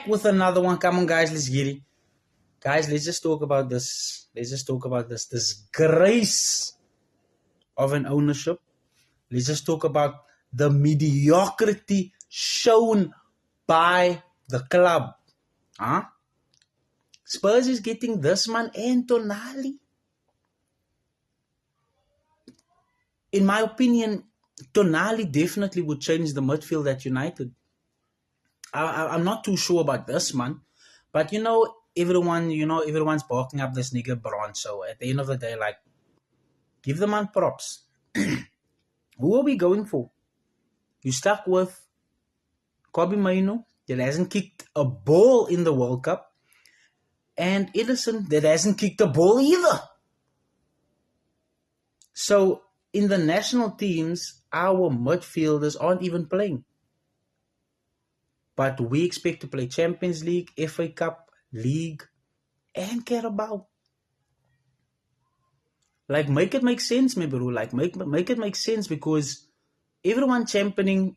back with another one. Come on, guys, let's get it. Guys, let's just talk about this. Let's just talk about this disgrace of an ownership. Let's just talk about the mediocrity shown by the club. Huh? Spurs is getting this man and Tonali. In my opinion, Tonali definitely would change the midfield at United. I'm not too sure about this man, but everyone's barking up this nigga Bron. So at the end of the day, like, give the man props. Who are we going for? You stuck with Kobbie Mainoo, that hasn't kicked a ball in the World Cup, and Ederson, that hasn't kicked a ball either. So in the national teams, our midfielders aren't even playing. But we expect to play Champions League, FA Cup, League, and Carabao. Like, make it make sense, my bro. Like, make it make sense, because everyone championing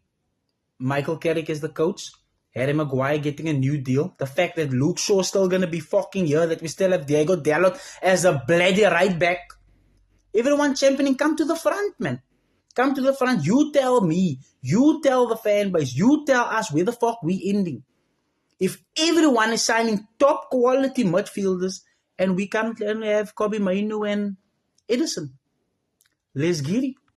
Michael Carrick as the coach, Harry Maguire getting a new deal, the fact that Luke Shaw's still going to be fucking here, that we still have Diego Dalot as a bloody right back. Everyone championing, come to the front, man. Come to the front. You tell me. You tell the fan base. You tell us where the fuck we ending. If everyone is signing top quality midfielders and we can't only have Kobbie Mainoo and Ederson, let's get it.